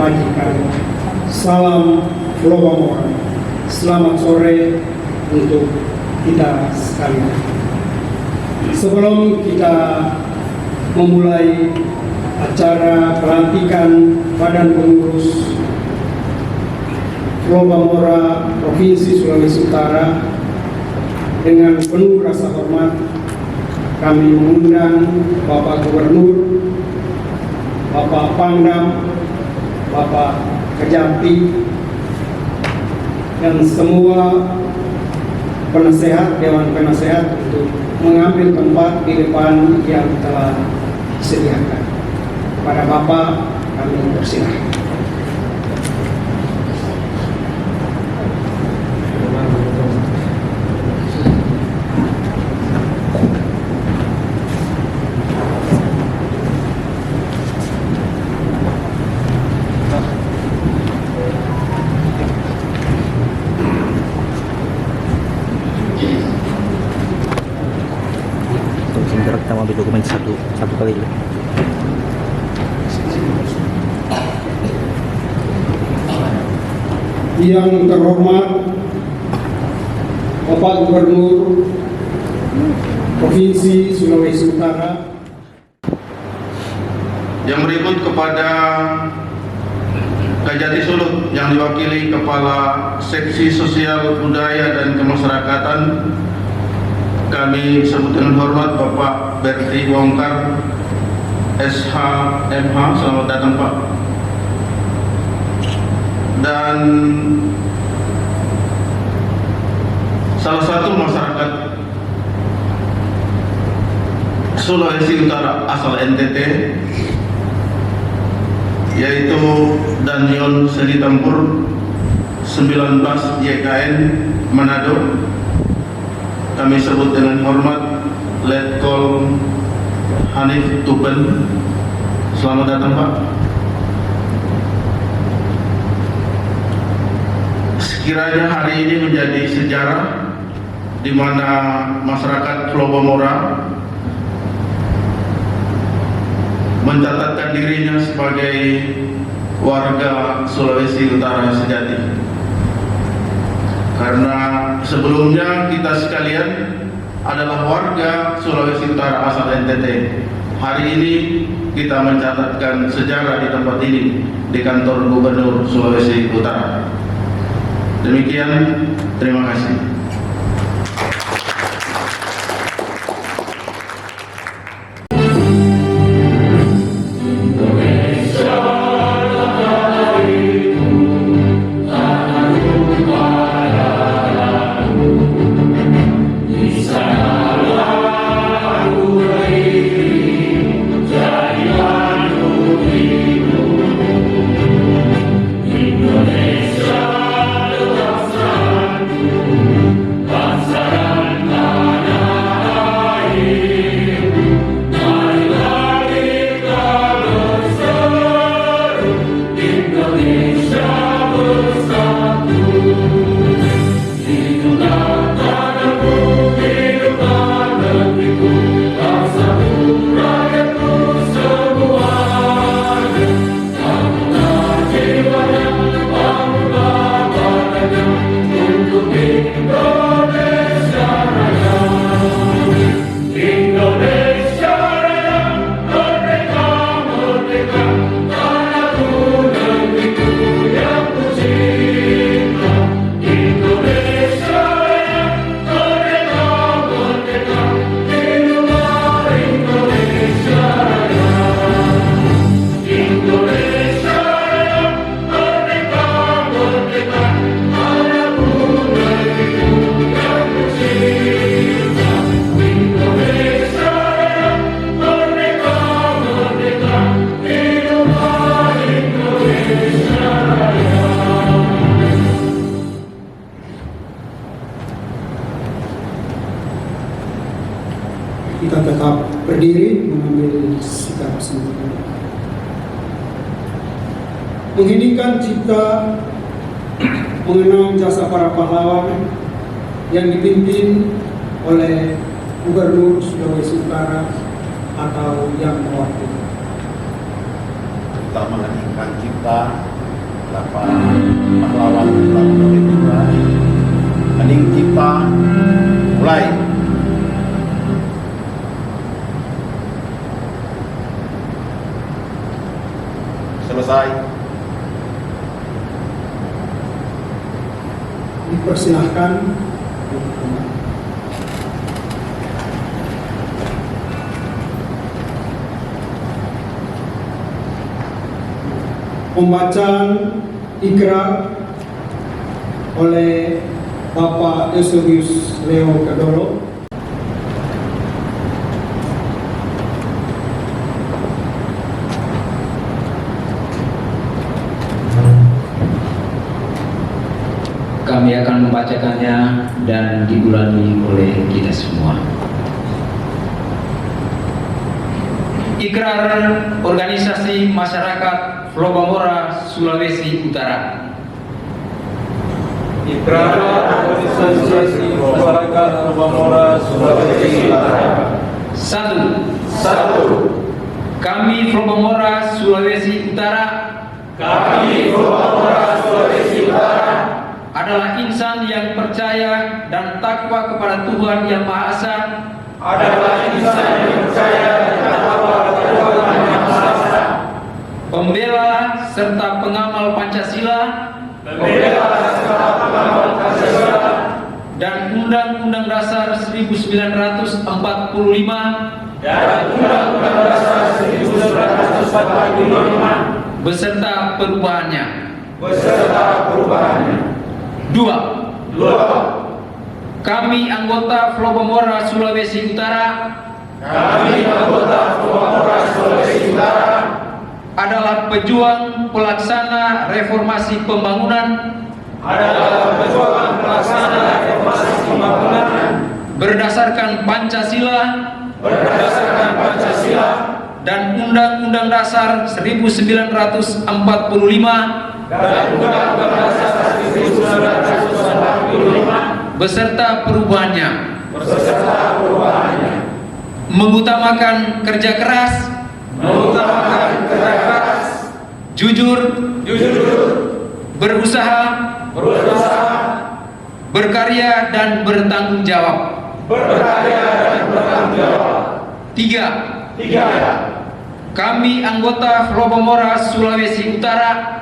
bagikan. Salam Pulau Bangor. Selamat sore untuk kita sekalian. Sebelum kita memulai acara pelantikan Badan Pengurus Pulau Bangor Provinsi Sulawesi Utara, dengan penuh rasa hormat kami mengundang Bapak Gubernur, Bapak Pangdam, Bapak Kejati, dan semua penasehat, Dewan Penasehat untuk mengambil tempat di depan yang telah disediakan. Kepada Bapak kami persilahkan. Kita mau ambil dokumen satu kali dulu. Yang terhormat Bapak Gubernur Provinsi Sulawesi Utara, yang berikut kepada Kejati Sulut yang diwakili Kepala Seksi Sosial Budaya dan Kemasyarakatan, kami sebut dengan hormat Bapak Berti Wongkar SH MH, selamat datang Pak. Dan salah satu masyarakat Sulawesi Utara asal NTT, yaitu Daniel Selitampur 19 YKN Manado, kami sebut dengan hormat Letkol Hanif Tuben, selamat datang Pak. Sekiranya hari ini menjadi sejarah di mana masyarakat Pulau Bangor mencatatkan dirinya sebagai warga Sulawesi Utara sejati. Karena sebelumnya kita sekalian adalah warga Sulawesi Utara asal NTT. Hari ini kita mencatatkan sejarah di tempat ini, di kantor Gubernur Sulawesi Utara. Demikian, terima kasih. kita tetap berdiri mengambil sikap sendiri. Mengheningkan cipta mengenang jasa para pahlawan yang dipimpin oleh Gubernur Sulawesi Utara atau yang mewakili. terutama ikan kita dapat pahlawan kita, hening kita mulai. Selesai. Dipersilahkan. Pembacaan ikrar oleh Bapak Eusebius Leo Kedoro. Kami akan membacakannya dan diulangi oleh kita semua. Ikrar Organisasi Masyarakat Flobamora Sulawesi Utara. Ikrar Organisasi Masyarakat Flobamora Sulawesi Utara. 1. Kami Flobamora Sulawesi Utara adalah insan yang percaya dan takwa kepada Tuhan Yang Maha Esa, pembela serta pengamal Pancasila, dan Undang-Undang Dasar 1945 beserta perubahannya. 2. Kami anggota Flobamora Sulawesi Utara adalah pejuang pelaksana reformasi pembangunan berdasarkan Pancasila dan Undang-Undang Dasar 1945 beserta perubahannya. Mengutamakan kerja keras, jujur, berusaha, berkarya dan bertanggung jawab. 3. Kami anggota Flobamora Sulawesi Utara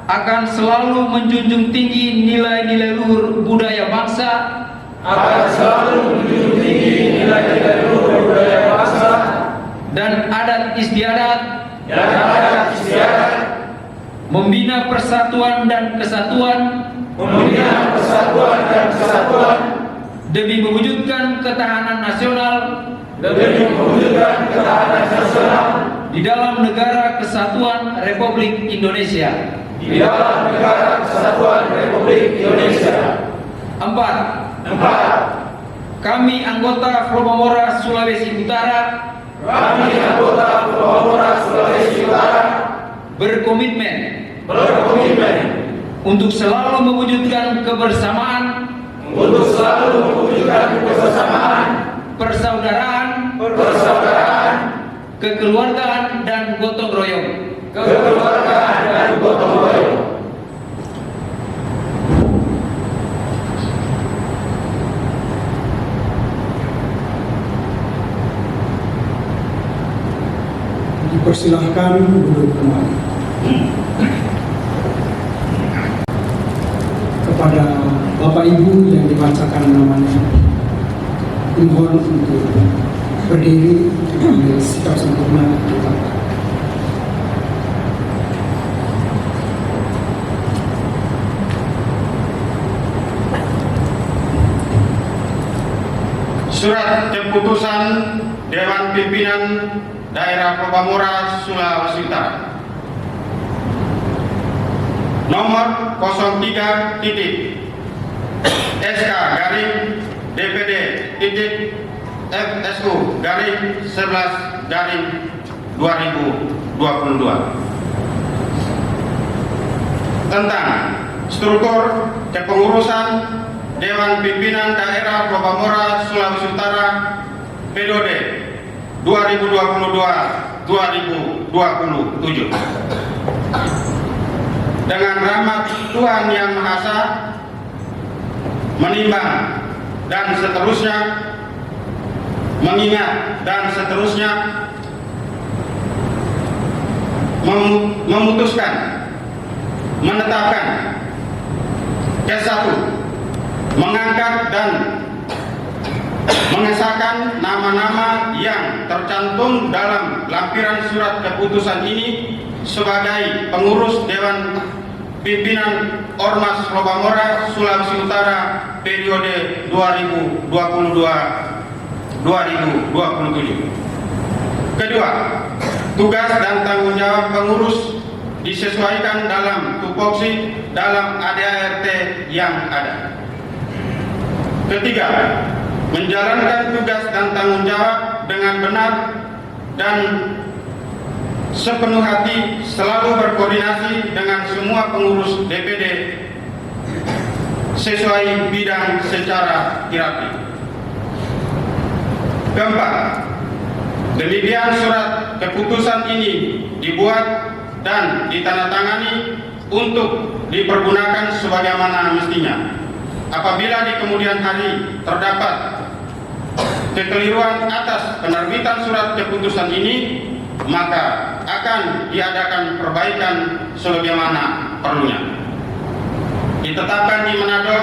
akan selalu menjunjung tinggi nilai-nilai luhur budaya bangsa, dan adat istiadat, membina persatuan dan kesatuan, demi mewujudkan ketahanan nasional di dalam negara kesatuan Republik Indonesia. 4. Kami anggota Flobamora Sulawesi Utara berkomitmen untuk selalu mewujudkan kebersamaan, persaudaraan, kekeluargaan dan gotong royong. Dipersilahkan duduk kembali. Kepada Bapak Ibu yang dibacakan namanya, mohon untuk berdiri ambil sikap sempurna kita. Surat keputusan Dewan Pimpinan Daerah Flobamora Sulawesi Utara nomor 03 SK garing DPD FSU garing 11 garing 2022 tentang struktur kepengurusan Dewan Pimpinan Daerah Flobamora Sulawesi Utara periode 2022-2027. Dengan rahmat Tuhan Yang Maha Esa, menimbang dan seterusnya, mengingat dan seterusnya, memutuskan, menetapkan, ke-1, mengangkat dan mengesahkan nama-nama yang tercantum dalam lampiran surat keputusan ini sebagai pengurus Dewan Pimpinan Ormas Lobamora Sulawesi Utara periode 2022-2027. Kedua, tugas dan tanggung jawab pengurus disesuaikan dalam tupoksi dalam ADART yang ada. Ketiga, menjalankan tugas dan tanggung jawab dengan benar dan sepenuh hati, selalu berkoordinasi dengan semua pengurus DPD sesuai bidang secara hierarki. Keempat, demikian surat keputusan ini dibuat dan ditandatangani untuk dipergunakan sebagaimana mestinya. Apabila di kemudian hari terdapat kekeliruan atas penerbitan surat keputusan ini, maka akan diadakan perbaikan sebagaimana perlunya. Ditetapkan di Manado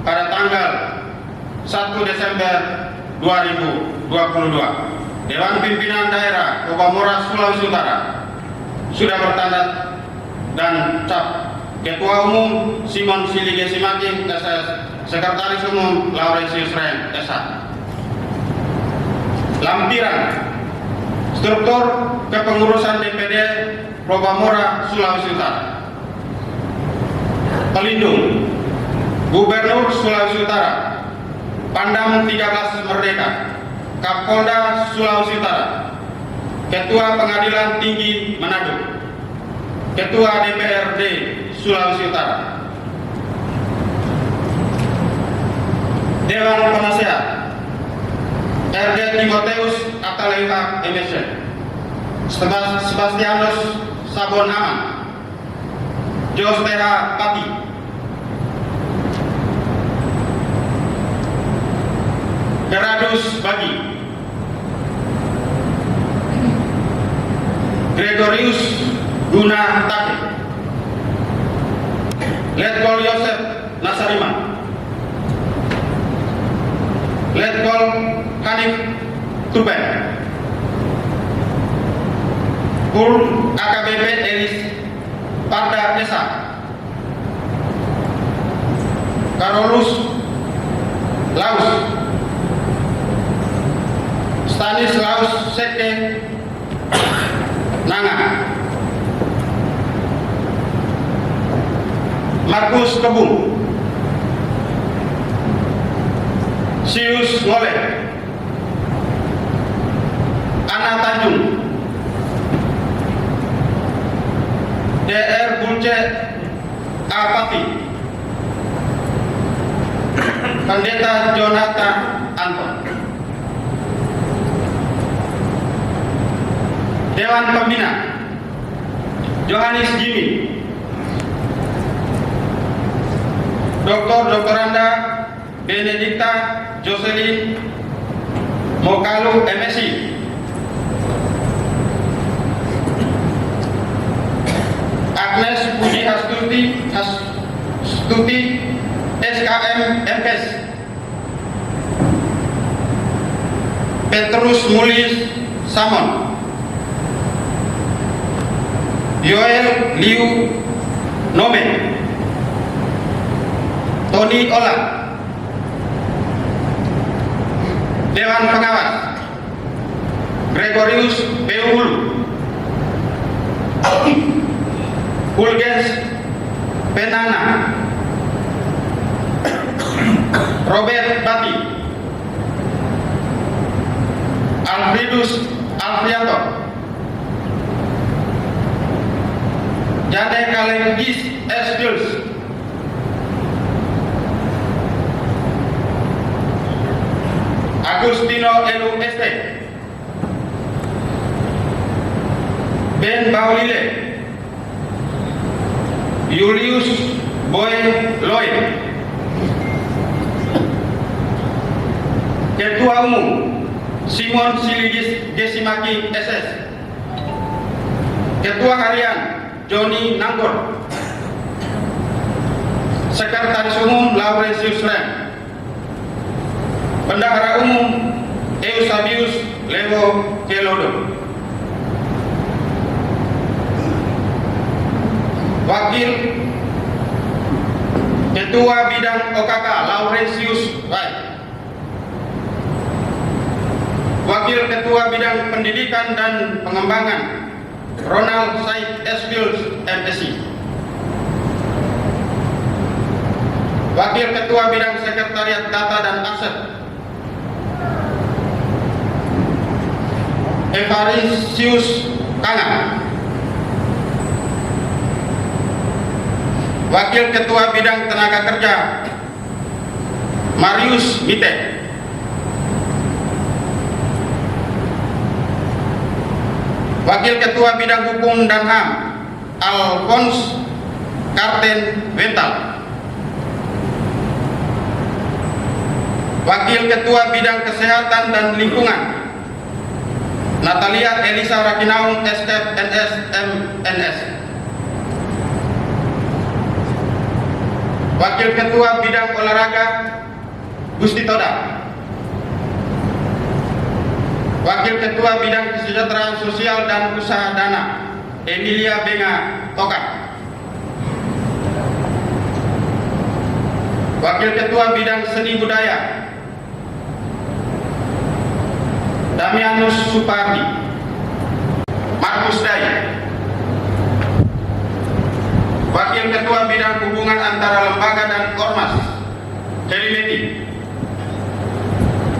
pada tanggal 1 Desember 2022. Dewan Pimpinan Daerah Lobamora Sulawesi Utara sudah bertanda dan cap. Ketua Umum Simon Silige Simaking SS, Sekretaris Umum Laurentius Ren SH. Lampiran struktur kepengurusan DPD Lobamora Sulawesi Utara. Pelindung Gubernur Sulawesi Utara, Pandam 13 Merdeka, Kapolda Sulawesi Utara, Ketua Pengadilan Tinggi Manado, Ketua DPRD Sulawesi Utara, Dewan Penasehat RD Timoteus Ataleuha MSc, Sebastianus Sabon Aman, Jos TH Pati, Geradus Bagi, Gregorius Guna Take, Letkol Yosef Nasariman, Letkol Hanif Tuben, Pul AKBP Elis Parda Esa, Karolus Laus, Stanislaus Seke Nanga, Markus Kebun, Sius Ngole, Ana Tanjung, DR Bulce Apati, Pendeta Jonathan Anton. Dewan Pembina Johannes Jimmy, Dr. Anda Benedikta Jocelyn Mokalu MSc, Agnes Puji Astuti SKM MPes, Petrus Mulis Samon, Yoel Liu Nome, Tony Ola. Dewan Pengawas Gregorius Beul, Fulgens Penana, Robert Bati, Alfredus Alfrianto, Jade Kalengis S. Jules, Agustino Elu Este, Ben Baulile, Julius Boy Lloyd, Ketua Umum Simon Siligis Gesimaki SS, Ketua Harian Joni Nanggor, Sekretaris Umum Laurentius Rem, Bendahara Umum Eusabius Lewo Kelodo, Wakil Ketua Bidang OKK Laurentius Wright, Wakil Ketua Bidang Pendidikan dan Pengembangan Ronald Said Esfield MSc, Wakil Ketua Bidang Sekretariat Data dan Aset Evarisius Kanga, Wakil Ketua Bidang Tenaga Kerja Marius Mite, Wakil Ketua Bidang Hukum dan HAM Alphonse Karten Wental, Wakil Ketua Bidang Kesehatan dan Lingkungan Natalia Elisa Rakinaung SFNS MNS, Wakil Ketua Bidang Olahraga Gusti Toda, Wakil Ketua Bidang Kesejahteraan Sosial dan Usaha Dana Emilia Benga Tokat, Wakil Ketua Bidang Seni Budaya Damianus Supardi, Markus Dai, Wakil Ketua Bidang Hubungan Antara Lembaga dan Ormas Heri Meti,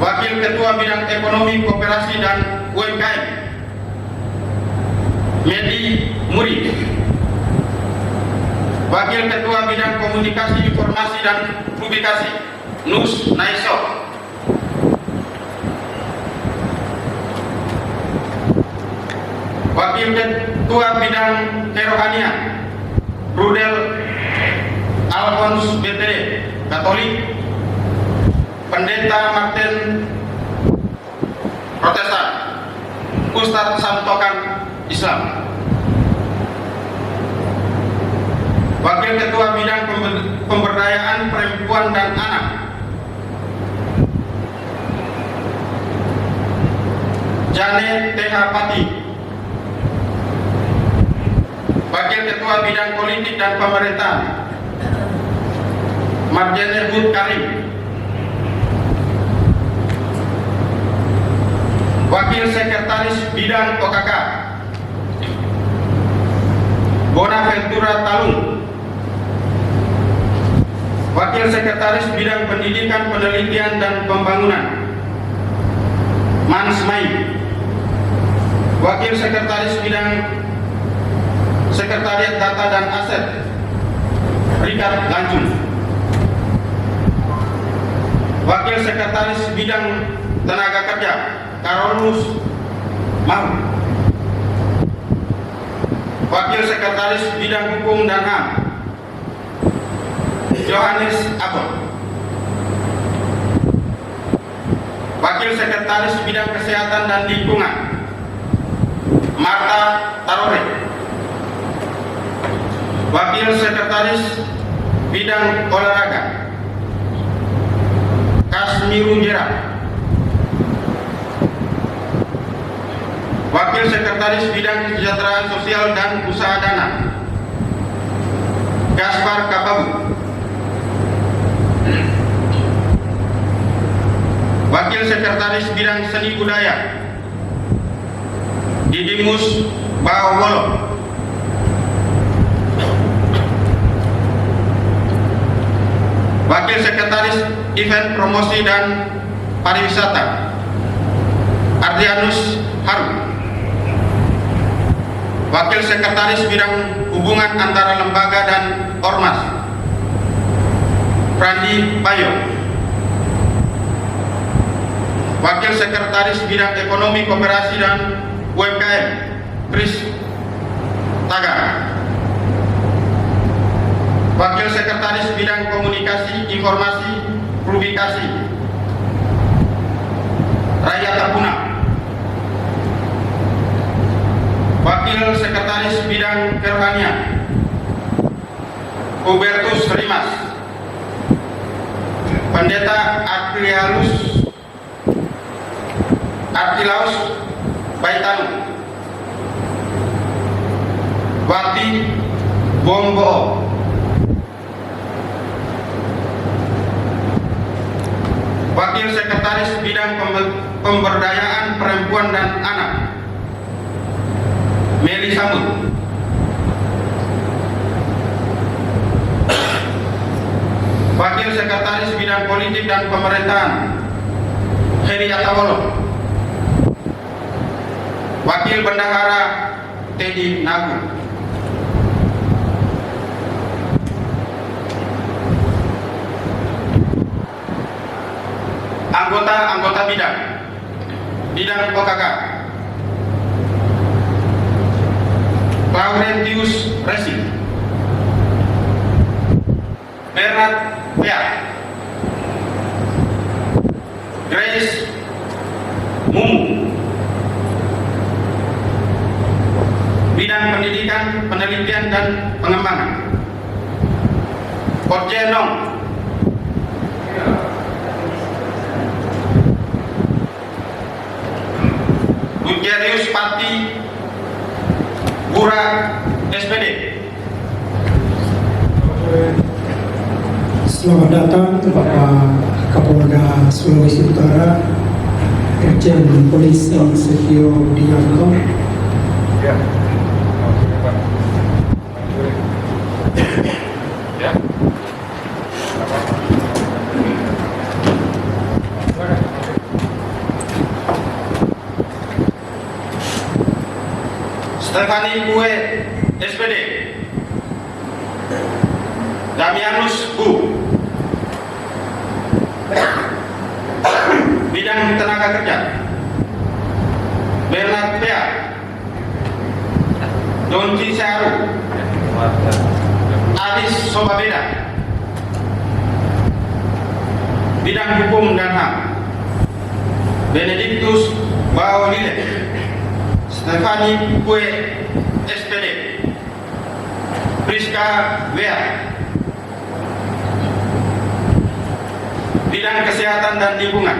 Wakil Ketua Bidang Ekonomi, Koperasi dan UMKM Medi Muri, Wakil Ketua Bidang Komunikasi, Informasi dan Publikasi Nus Naiso, Wakil Ketua Bidang Kerohanian Rudel Alphonse BPD Katolik, Pendeta Martin Protestan, Ustadz Santokan Islam, Wakil Ketua Bidang Pemberdayaan Perempuan dan Anak Janet TH Pati, Wakil Ketua Bidang Politik dan Pemerintahan Marjane Bud Karim, Wakil Sekretaris Bidang OKK Bonaventura Talung, Wakil Sekretaris Bidang Pendidikan, Penelitian dan Pembangunan Mans Mai, Wakil Sekretaris Bidang Sekretariat Data dan Aset Richard Lanjung, Wakil Sekretaris Bidang Tenaga Kerja Karolus Mahu, Wakil Sekretaris Bidang Hukum dan HAM Johannes Abon, Wakil Sekretaris Bidang Kesehatan dan Lingkungan Marta Tarore, Wakil Sekretaris Bidang Olahraga Kasmiru Jera, Wakil Sekretaris Bidang Kesejahteraan Sosial dan Usaha Dana Gaspar Kababu, Wakil Sekretaris Bidang Seni Budaya Didimus Bawolo, Wakil Sekretaris Event Promosi dan Pariwisata Ardianus Haru, Wakil Sekretaris Bidang Hubungan Antara Lembaga dan Ormas Prandi Payo, Wakil Sekretaris Bidang Ekonomi, Koperasi dan UMKM Chris Informasi Publikasi Raya Tapuna. Wakil Sekretaris Bidang Kerohanian Hubertus Rimas. Pendeta Artilaus Baitanu. Wati Bombo. Wakil Sekretaris Bidang Pemberdayaan Perempuan dan Anak Meli Sambut. Wakil Sekretaris Bidang Politik dan Pemerintahan Heri Atawolo. Wakil Bendahara Teddy Nagu. Anggota Bidang OKK Laurentius Resi, Bernard Pea, Grace Mumu. Bidang Pendidikan, Penelitian dan Pengembangan Korjenong Gutierrez Pati Bura SPD. Selamat datang Bapak Kapolda Sulawesi Utara, Irjen Polisi Setio Dianto. Stefani Kue SPD. Damianus Bu, Bidang Tenaga Kerja. Bernard Pea, Donji Saru, Aris Sobabeda, Bidang Hukum dan HAM. Benedictus Baolile, Stefani Kue SPD. Priska Wea, Bidang Kesehatan dan Lingkungan.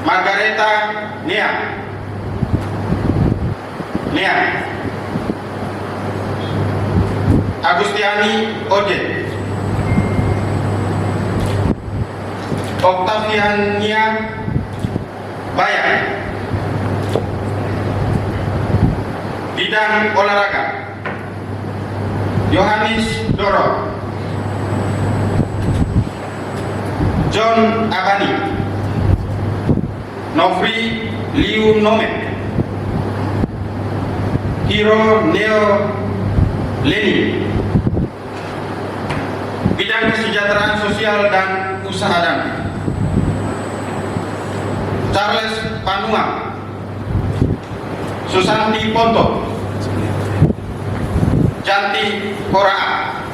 Margareta Nia, Agustiani Ode, Octaviania Bayan. Bidang Olahraga Yohanes Doro, John Abani, Nofri Liu Nome, Hiro Neo Leni. Bidang Kesejahteraan Sosial dan Usaha Dana Charles Panua, Susanti Ponto, Janti Koraa.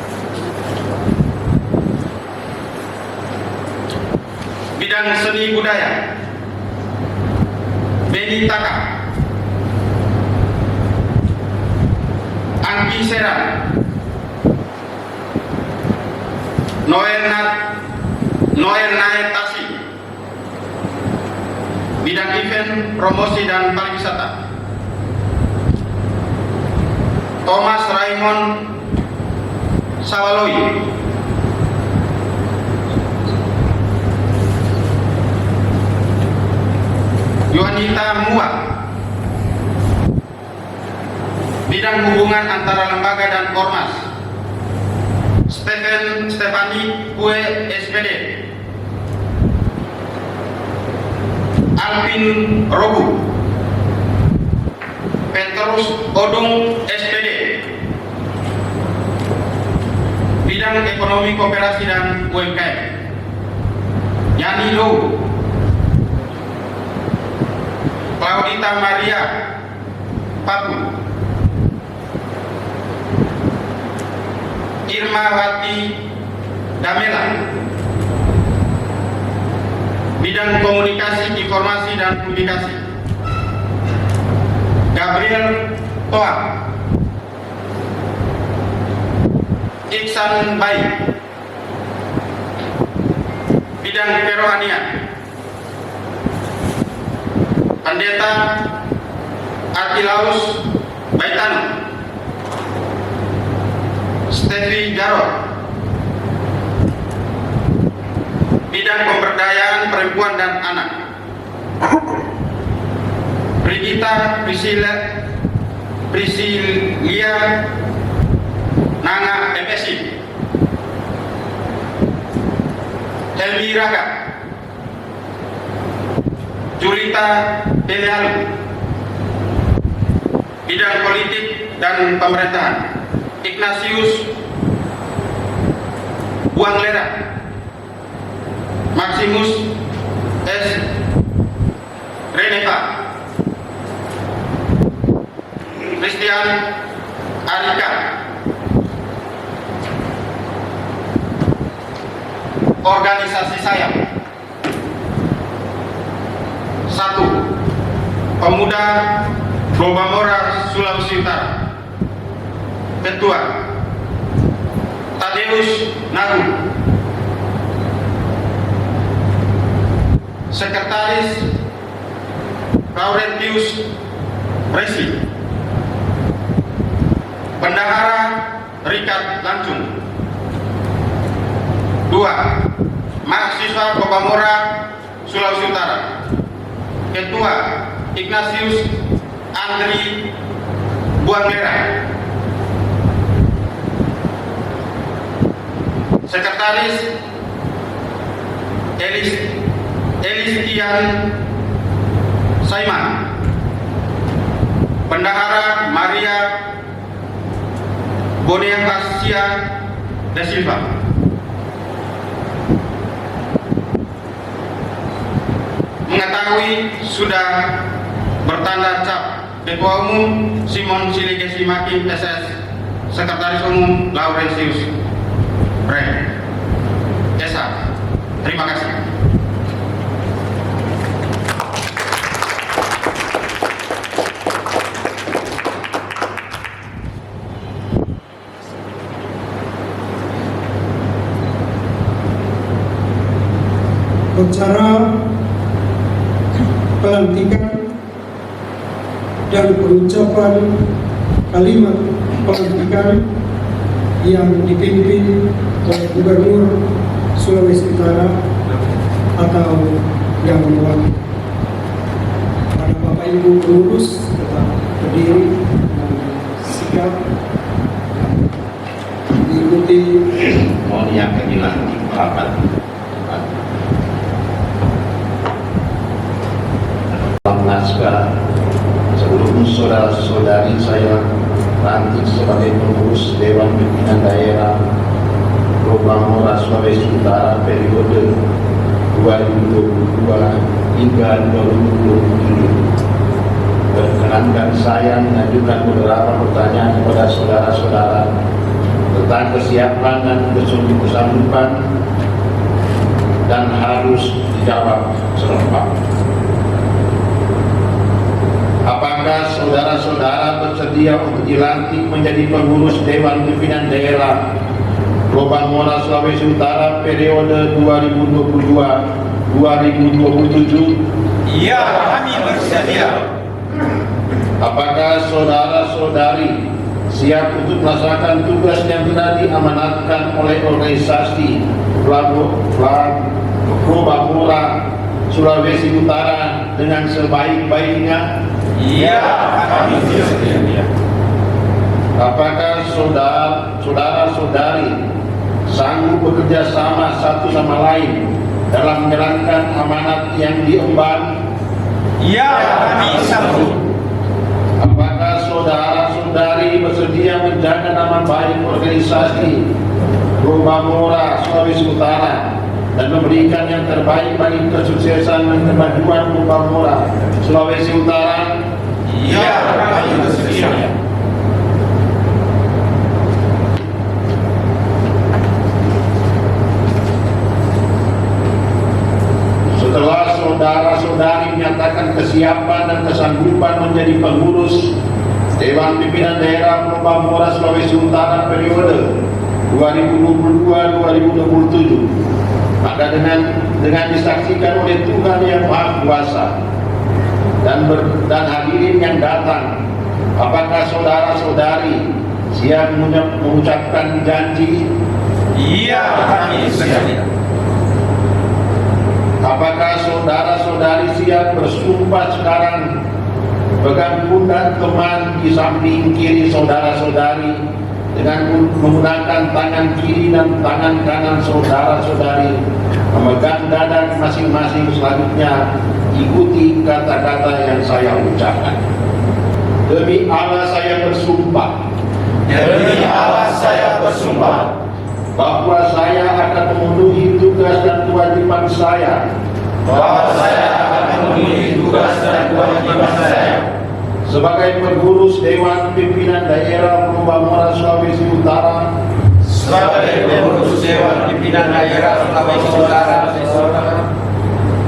Bidang Seni Budaya Beni Taka, Angki Seran, Noel Naetasi. Bidang Event, Promosi dan Pariwisata Thomas Raymond Sawaloi. Yohanita Mua. Bidang Hubungan Antara Lembaga dan Ormas Stefani Kue SPD. Alvin Robu, Petrus Odung SPD. Bidang Ekonomi Koperasi dan UMKM Yani Low, Claudita Maria Papu, Irmawati Damela. Bidang Komunikasi, Informasi, dan Publikasi, Gabriel Toa. Iksan Baik. Bidang Kerohanian, Pendeta Artilaus Baitanu. Stevi Jarot. Bidang Pemberdayaan Perempuan dan Anak, Brigita Priscilia Nanga MSI. Helmi Raga. Julita Delealu. Bidang Politik dan Pemerintahan, Ignatius Buanglera. Maximus S. Reneva. Christian Arika. Organisasi saya: 1. Pemuda Lobamora, Sulawesi Utara. Ketua Tadeus Nagu. Sekretaris Laurentius Resi. Bendahara Richard Lancung. 2. Mahasiswa Lobamora, Sulawesi Utara. Ketua Ignatius Andri Buanglera. Sekretaris Elistian Saiman. Bendahara Maria Bonifacia da Silva. Mengetahui sudah bertanda cap Ketua Umum Simon Siligesi Maki SS, Sekretaris Umum Laurentius Ren Esa. Terima kasih. Acara pelantikan dan pengucapan kalimat pelantikan yang dipimpin oleh Gubernur Sulawesi Utara atau yang mewakili. Para Bapak Ibu pengurus tetap berdiri dan sikap diikuti. Mohon yang kehilangan rapat. Naskah sebelum saudara-saudari saya lantik sebagai pengurus Dewan Pimpinan Daerah Lobamora Sulawesi Utara periode 2022 hingga 2027. Perkenankan saya mengajukan beberapa pertanyaan kepada saudara-saudara tentang kesiapan dan kesanggupan dan harus dijawab serempak. Apakah saudara-saudara bersedia untuk dilantik menjadi pengurus Dewan Pimpinan Daerah Lobamora Sulawesi Utara periode 2022-2027? Iya, kami bersedia. Apakah saudara-saudari siap untuk melaksanakan tugas yang telah diamanatkan oleh organisasi Lobamora Sulawesi Utara dengan sebaik-baiknya? Iya, kami bersedia. Apakah saudara-saudari sanggup bekerja sama satu sama lain dalam menjalankan amanat yang diemban? Iya, kami sanggup. Apakah saudara-saudari bersedia menjaga nama baik organisasi Lobamora Sulawesi Utara dan memberikan yang terbaik bagi kesuksesan dan kemajuan Lobamora Sulawesi Utara? Iya, kami bersedia. Dewan Pimpinan Daerah Probolinggo Sulawesi Utara periode 2022-2027. Maka dengan disaksikan oleh Tuhan Yang Maha Kuasa dan hadirin yang datang, apakah saudara-saudari siap mengucapkan janji? Iya, kami siap. Apakah saudara-saudari siap bersumpah sekarang? Pegang pundak teman di samping kiri saudara-saudari dengan menggunakan tangan kiri dan tangan kanan saudara-saudari memegang dada masing-masing. Selanjutnya ikuti kata-kata yang saya ucapkan. Demi Allah saya bersumpah. Demi Allah saya bersumpah Bahwa saya akan memenuhi tugas dan kewajiban saya. bahwa saya akan memenuhi tugas dan kewajiban saya Sebagai pengurus Dewan Pimpinan Daerah Probolinggo Sulawesi Utara. sebagai pengurus Dewan Pimpinan Daerah Sulawesi Utara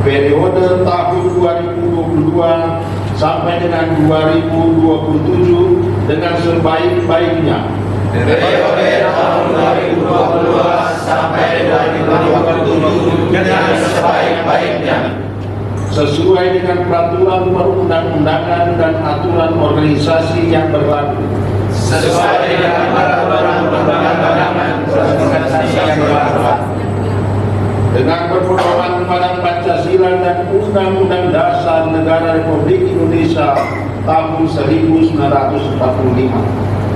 Periode tahun 2022 sampai dengan 2027 dengan sebaik-baiknya. periode tahun 2022 sampai 2027 dengan sebaik-baiknya Sesuai dengan peraturan perundang-undangan dan aturan organisasi yang berlaku. sesuai dengan peraturan perundang-undangan dan organisasi yang berlaku Dengan berpedoman kepada Pancasila dan Undang-Undang Dasar Negara Republik Indonesia tahun 1945.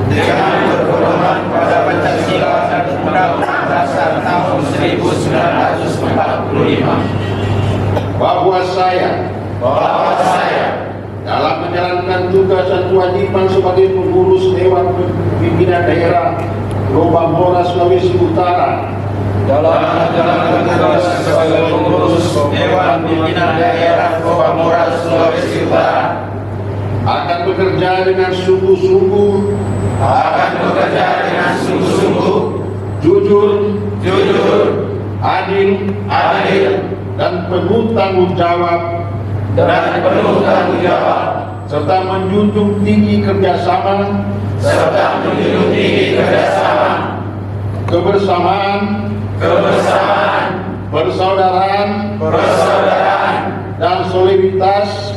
dengan berpedoman pada Pancasila dan Undang-Undang Dasar tahun 1945 Bahwa saya dalam menjalankan tugas dan kewajiban sebagai pengurus Dewan Pimpinan Daerah Probolinggo Sulawesi Utara dalam menjalankan tugas sebagai pengurus Dewan Pimpinan Daerah Probolinggo Sulawesi Utara akan bekerja dengan sungguh-sungguh, jujur, adil, dan penuh tanggung jawab, serta menjunjung tinggi kerjasama, kebersamaan, persaudaraan, dan soliditas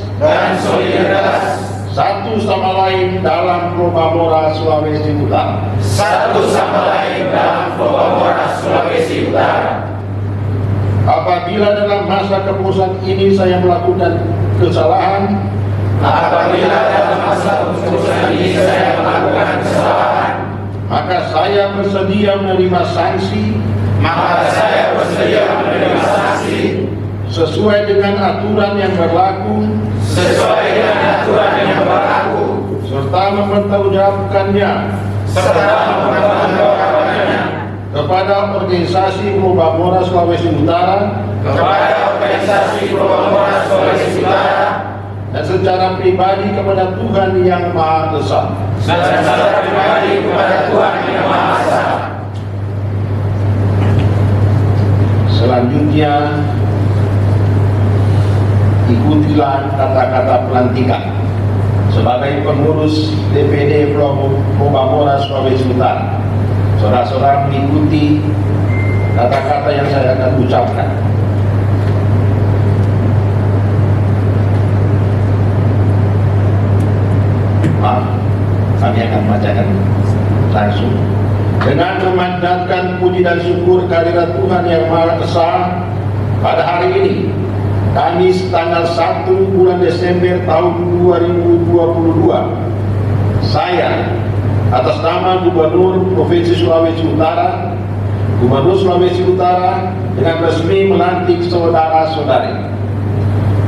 satu sama lain dalam Probolinggo Sulawesi Utara. Apabila dalam masa kepengurusan ini saya melakukan kesalahan, maka saya bersedia menerima sanksi sesuai dengan aturan yang berlaku, serta mempertanggungjawabkannya kepada organisasi Probolinggo Sulawesi Utara dan secara pribadi kepada Tuhan Yang Maha Esa. Selanjutnya ikutilah kata-kata pelantikan sebagai pengurus DPD Probolinggo Sulawesi Utara. Saudara-saudara mengikuti kata-kata yang saya akan ucapkan. Kami akan bacakan langsung. Dengan memanjatkan puji dan syukur kehadirat Tuhan Yang Maha Esa, pada hari ini, Kamis tanggal 1 bulan Desember tahun 2022, saya atas nama Gubernur Provinsi Sulawesi Utara, Gubernur Sulawesi Utara dengan resmi melantik saudara-saudari.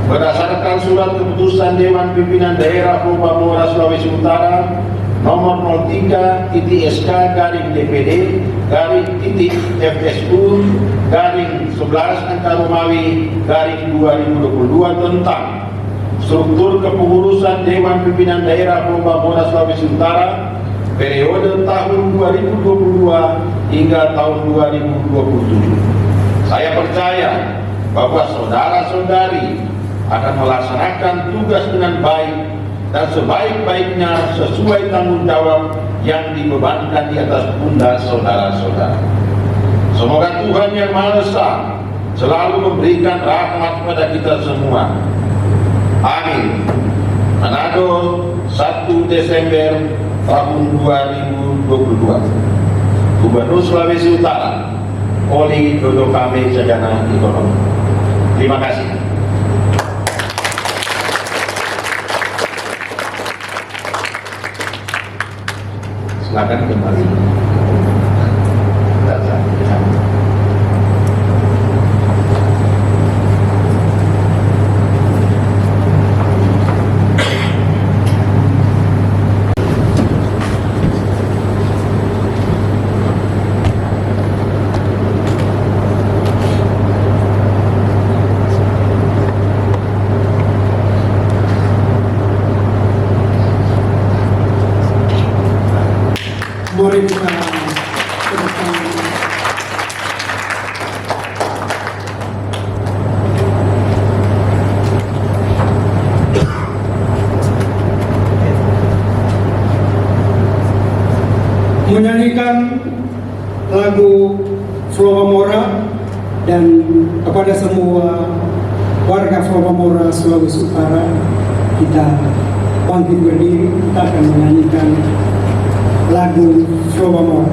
Berdasarkan surat keputusan Dewan Pimpinan Daerah Probolinggo Sulawesi Utara nomor 03-SK-DPD-11/Romawi/2022 tentang struktur kepengurusan Dewan Pimpinan Daerah Probolinggo Sulawesi Utara periode tahun 2022 hingga tahun 2027. Saya percaya bahwa saudara-saudari akan melaksanakan tugas dengan baik dan sebaik-baiknya sesuai tanggung jawab yang dibebankan di atas pundak saudara-saudara. Semoga Tuhan Yang Maha Esa selalu memberikan rahmat kepada kita semua. Amin. Manado, 1 Desember tahun 2022. Gubernur Sulawesi Utara, Oli Dodo Kame Jagana Ekonomi. Terima kasih. Silakan kembali. Mari kita teruskan. Menyanyikan lagu Flowamora, dan kepada semua warga Flowamora Sulawesi Utara, kita bangkit berdiri, kita akan menyanyikan lagu Flowamora.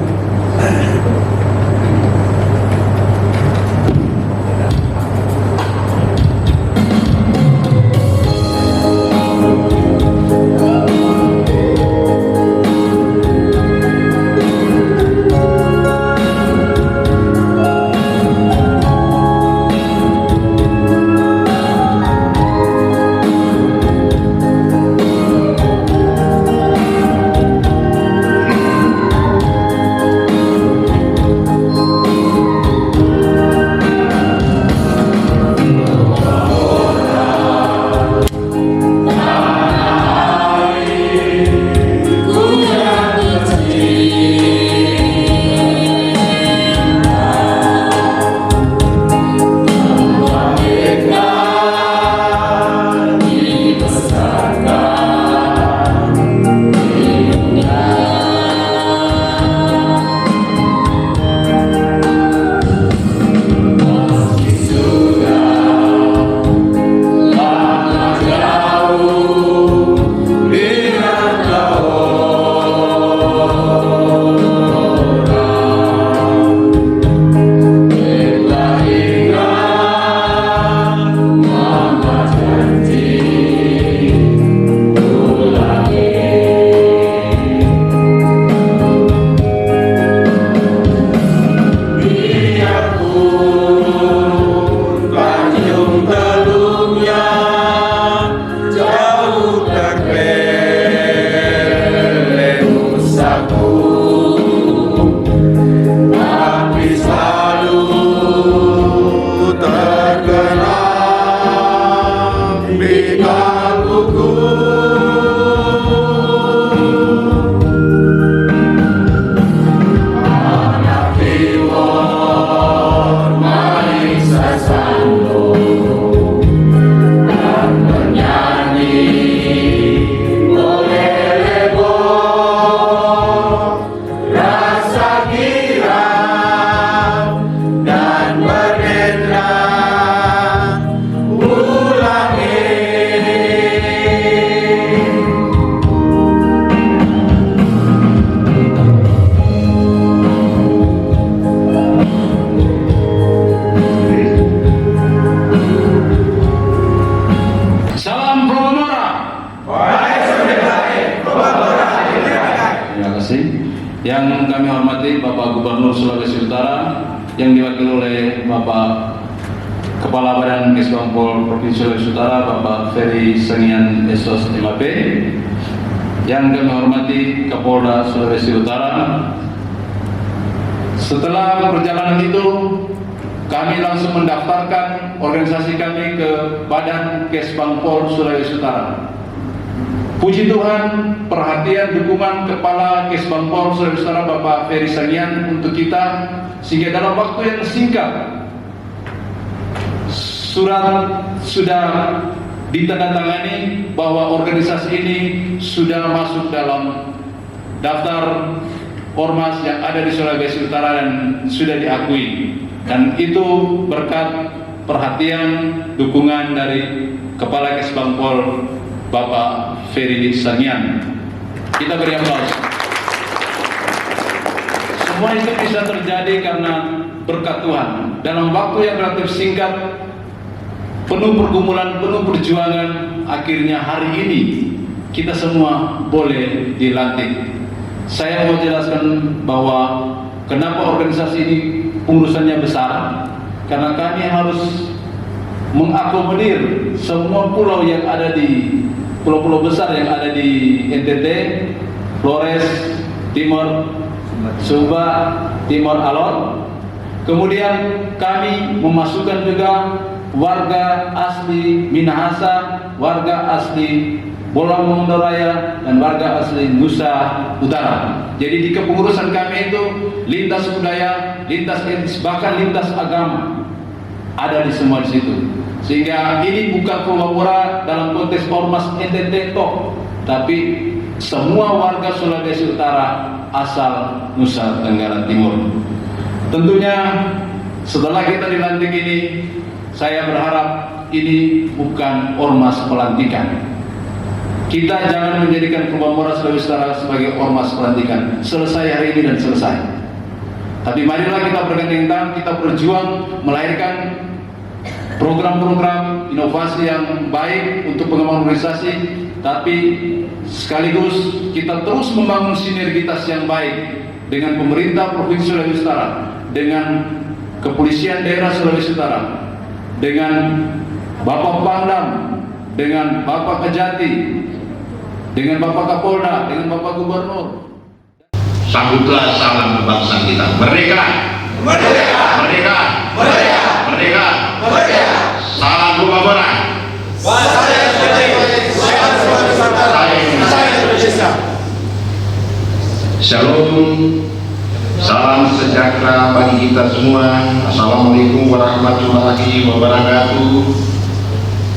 Yang kami hormati Bapak Gubernur Sulawesi Utara, yang diwakili oleh Bapak Kepala Badan Kesbangpol Provinsi Sulawesi Utara, Bapak Ferry Sangian Esos MAP, yang kami hormati Kapolda Sulawesi Utara. Setelah perjalanan itu, kami langsung mendaftarkan organisasi kami ke Badan Kesbangpol Sulawesi Utara. Puji Tuhan, perhatian dukungan Kepala Kesbangpol Sulawesi Utara Bapak Ferry Sangian untuk kita, sehingga dalam waktu yang singkat surat sudah ditandatangani bahwa organisasi ini sudah masuk dalam daftar ormas yang ada di Sulawesi Utara dan sudah diakui, dan itu berkat perhatian dukungan dari Kepala Kesbangpol Bapak Ferry Sangian. Kita beri aplaus. Semua itu bisa terjadi karena berkat Tuhan. Dalam waktu yang relatif singkat, penuh pergumulan, penuh perjuangan, akhirnya hari ini kita semua boleh dilantik. Saya mau jelaskan bahwa kenapa organisasi ini pengurusannya besar, karena kami harus mengakomodir semua pulau yang ada di pulau-pulau besar yang ada di NTT, Flores, Timor, Sumba, Timor Alor. Kemudian kami memasukkan juga warga asli Minahasa, warga asli Bolang Mondoraya, dan warga asli Nusa Utara. Jadi di kepengurusan kami itu lintas budaya, lintas etnis, bahkan lintas agama ada di semua di situ. Sehingga ini bukan Purwapura dalam konteks ormas NTT toh, tapi semua warga Sulawesi Utara asal Nusa Tenggara Timur. Tentunya setelah kita dilantik ini, saya berharap ini bukan ormas pelantikan. Kita jangan menjadikan Purwapura Sulawesi Utara sebagai ormas pelantikan. Selesai hari ini dan selesai. Tapi marilah kita bergandeng tangan, kita berjuang melahirkan program-program inovasi yang baik untuk pengembangan organisasi, tapi sekaligus kita terus membangun sinergitas yang baik dengan pemerintah Provinsi Sulawesi Utara, dengan Kepolisian Daerah Sulawesi Utara, dengan Bapak Pangdam, dengan Bapak Kejati, dengan Bapak Kapolda, dengan Bapak Gubernur. Sambutlah salam kebangsaan kita. Merdeka! Merdeka! Merdeka! Merdeka! Merdeka! Merdeka! Salam Purwapura! Shalom, salam sejahtera bagi kita semua. Assalamualaikum warahmatullahi wabarakatuh.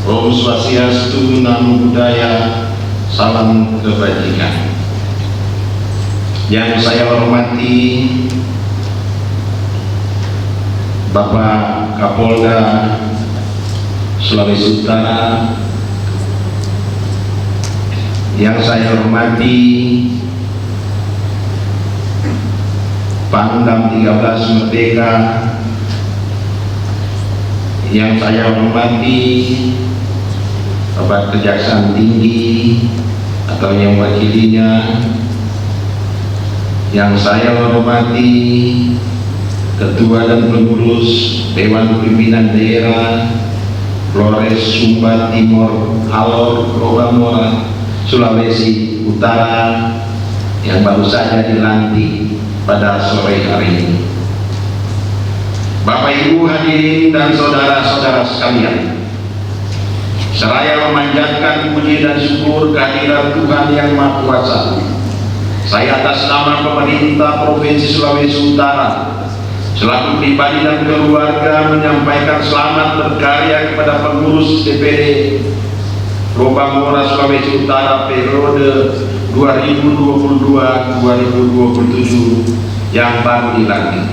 Om Swastiastu, Namo Buddhaya, salam kebajikan. Yang saya hormati Bapak Kapolda Sulawesi Utara, yang saya hormati Pangdam 13 Merdeka, yang saya hormati Bapak Kejaksaan Tinggi atau yang wakilinya, yang saya hormati Ketua dan Pengurus Dewan Pimpinan Daerah Flores, Sumba, Timor, Alor, Purwapura, Sulawesi Utara yang baru saja dilantik pada sore hari ini. Bapak Ibu hadirin dan saudara-saudara sekalian, seraya memanjatkan puji dan syukur kehadirat Tuhan Yang Maha Kuasa, saya atas nama pemerintah Provinsi Sulawesi Utara selaku pribadi dan keluarga menyampaikan selamat berkarya kepada pengurus DPD Purwapura Sulawesi Utara periode 2022-2027 yang baru dilantik.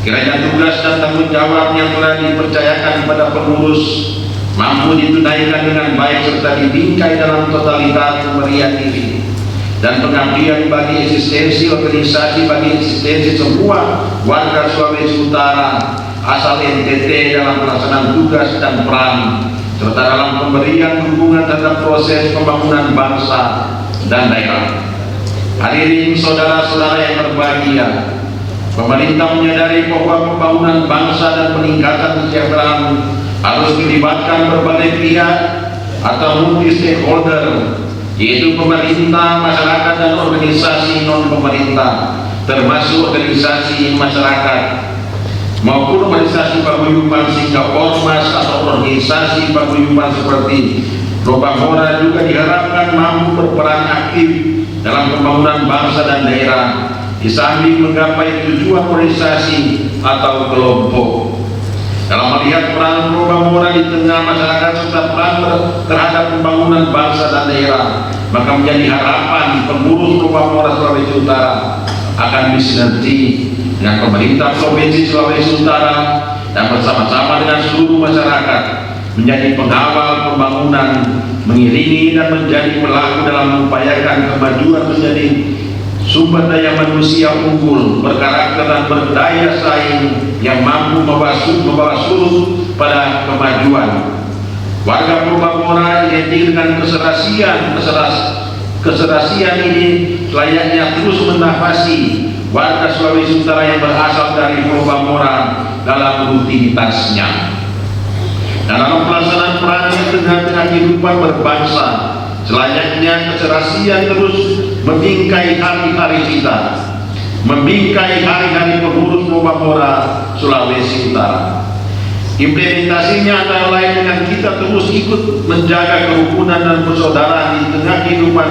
Kiranya tugas dan tanggung jawab yang telah dipercayakan kepada pengurus mampu ditunaikan dengan baik serta dibingkai dalam totalitas meriah diri dan pengabdian bagi eksistensi organisasi, bagi eksistensi semua warga Sulawesi Utara asal NTT dalam pelaksanaan tugas dan peran serta dalam pemberian dukungan terhadap proses pembangunan bangsa dan daerah. Hadirin saudara-saudara yang berbahagia, pemerintah menyadari bahwa pembangunan bangsa dan peningkatan kesejahteraan harus melibatkan berbagai pihak atau multi stakeholder, yaitu pemerintah, masyarakat, dan organisasi non-pemerintah, termasuk organisasi masyarakat maupun organisasi paguyuban sehingga ormas atau organisasi paguyuban seperti Purwapura juga diharapkan mampu berperan aktif dalam pembangunan bangsa dan daerah di samping menggapai tujuan organisasi atau kelompok. Dalam melihat peran Pro Bangora di tengah masyarakat serta peran terhadap pembangunan bangsa dan daerah, maka menjadi harapan pengurus Pro Bangora Sulawesi Utara akan bersinergi dengan pemerintah Provinsi Sulawesi Utara dan bersama-sama dengan seluruh masyarakat menjadi pengawal pembangunan, mengiringi dan menjadi pelaku dalam mengupayakan kemajuan menjadi sumber daya manusia unggul, berkarakter dan berdaya saing yang mampu membawa surut pada kemajuan. Warga Pro Bangora identik dengan keserasian ini layaknya terus menafasi warga Sulawesi Utara yang berasal dari Pro Bangora dalam rutinitasnya. Dan dalam pelaksanaan peran di tengah-tengah kehidupan berbangsa, selayaknya keserasian terus membingkai hari-hari kita, membingkai hari-hari pengurus Pro Bangora Sulawesi Utara. Implementasinya antara lain dengan kita terus ikut menjaga kerukunan dan persaudaraan di tengah kehidupan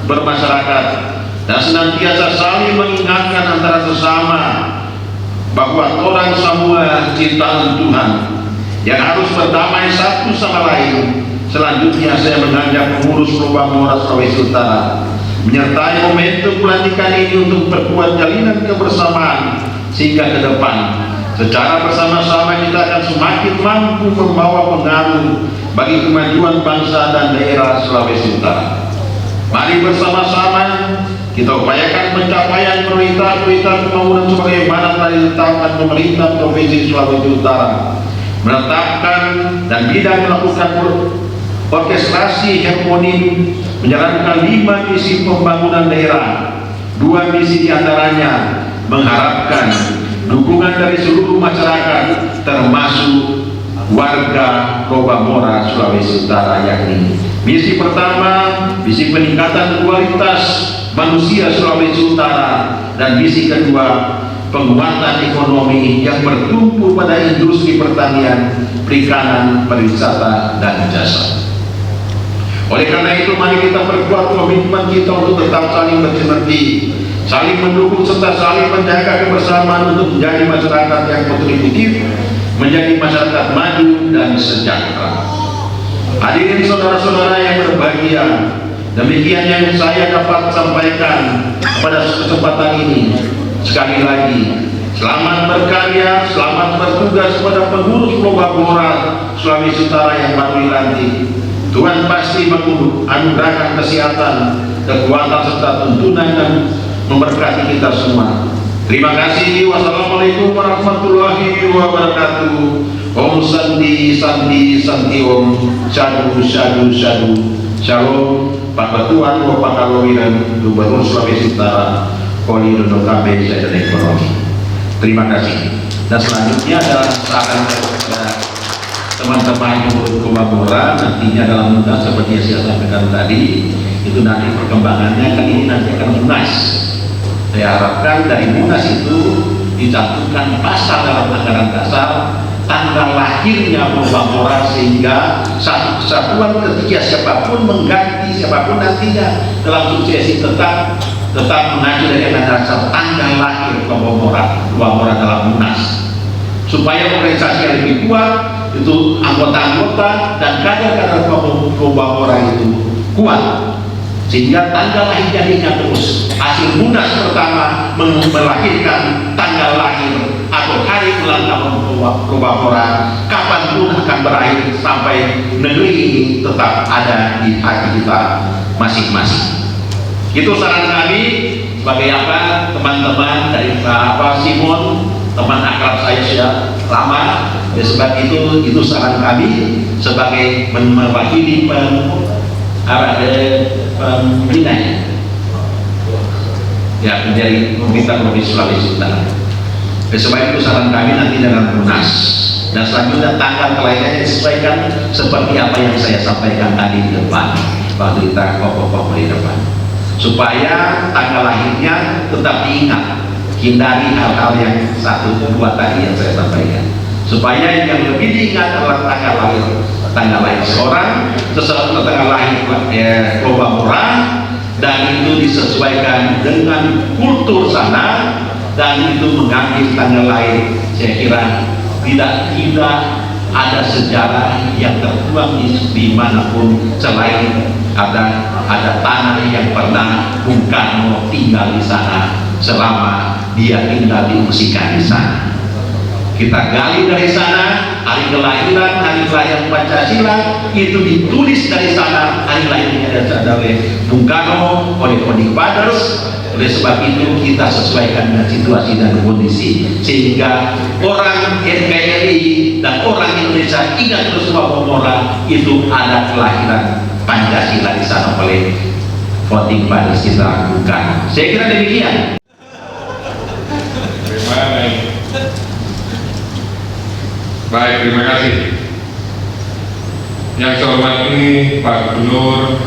bermasyarakat dan senantiasa saling mengingatkan antara sesama bahwa orang semua ciptaan Tuhan yang harus berdamai satu sama lain. Selanjutnya saya mengajak pengurus Pro Bangora Sulawesi Utara menyertai momentum pelantikan ini untuk perkuat jalinan kebersamaan sehingga ke depan secara bersama-sama kita akan semakin mampu membawa pengaruh bagi kemajuan bangsa dan daerah Sulawesi Utara. Mari bersama-sama kita upayakan pencapaian prioritas pembangunan sebagaimana telah ditetapkan pemerintah Provinsi Sulawesi Utara, menetapkan dan bidang melakukan orkestrasi harmoni menjalankan 5 misi pembangunan daerah. 2 misi diantaranya mengharapkan dukungan dari seluruh masyarakat termasuk warga Pro Bangora Sulawesi Utara, yakni misi pertama, misi peningkatan kualitas manusia Sulawesi Utara, dan misi kedua, penguatan ekonomi yang bertumpu pada industri pertanian, perikanan, pariwisata, dan jasa. Oleh karena itu, mari kita perkuat komitmen kita untuk tetap saling bersinergi, saling mendukung serta saling menjaga kebersamaan untuk menjadi masyarakat yang kontributif, menjadi masyarakat maju dan sejahtera. Hadirin saudara-saudara yang berbahagia, demikian yang saya dapat sampaikan pada kesempatan ini. Sekali lagi, selamat berkarya, selamat bertugas kepada pengurus Pro Bangora Sulawesi Utara yang baru dilantik. Tuhan pasti menganugerahkan kesehatan, kekuatan serta tuntunan dan memberkati kita semua. Terima kasih. Wassalamualaikum warahmatullahi wabarakatuh. Om Santi Santi Santi Om. Syadu Syadu Syadu. Shalom. Pak Ketua Bapak Kalowiran Gubernur Sulawesi Utara Koli Dono KB Saya Ekonomi. Terima kasih. Dan selanjutnya adalah saran kepada teman-teman Pro Bangora nantinya dalam munas seperti yang saya sampaikan tadi, itu nanti perkembangannya kan ini nanti akan munas. Saya harapkan dari munas itu dicantumkan pasal dalam anggaran dasar tanggal lahirnya Pro Bangora sehingga satu kesatuan ketika siapapun mengganti siapapun nantinya dalam suksesi tetap mengacu dari anggaran dasar tanggal lahir Pro Bangora dalam munas, supaya organisasi yang lebih kuat itu anggota-anggota dan kader-kader Pro Bangora itu kuat sehingga tanggal lahirnya diingat terus. Hasil munas pertama melahirkan tanggal lahir atau hari ulang tahun Pro Bangora kapanpun akan berakhir sampai negeri ini tetap ada di hati kita masing-masing. Itu saran kami sebagai teman-teman dari Simon, teman akrab saya sudah lama. Sebab itu saran kami sebagai mewakili pembina ya menjadi pemerintah Provinsi Sulawesi Utara. Sebab itu saran kami nanti dalam munas dan selanjutnya tanggal kelahirannya disesuaikan seperti apa yang saya sampaikan tadi di depan waktu kita pokok-pokok di depan, supaya tanggal lahirnya tetap diingat, hindari hal-hal yang 1, 2 tadi yang saya sampaikan, supaya yang lebih diingat adalah tanggal lahir seorang, sesuatu tanggal lahir Pro Bangora, dan itu disesuaikan dengan kultur sana, dan itu mengambil tanggal lahir saya kira tidak ada sejarah yang tertuang di manapun selain ada tanah yang pernah Bung Karno tinggal di sana selama dia tinggal di Usikan di sana. Kita gali dari sana, hari kelahiran Pancasila itu ditulis dari sana, hari lahirnya dari Bung Karno oleh Founding Fathers. Oleh sebab itu kita sesuaikan dengan situasi dan kondisi sehingga orang NKRI dan orang Indonesia ingat terus bahwa Mora itu ada kelahiran Pancasila di sana oleh Founding Fathers kita Bung Karno. Saya kira demikian. Baik, terima kasih. Yang saya hormati Pak Gubernur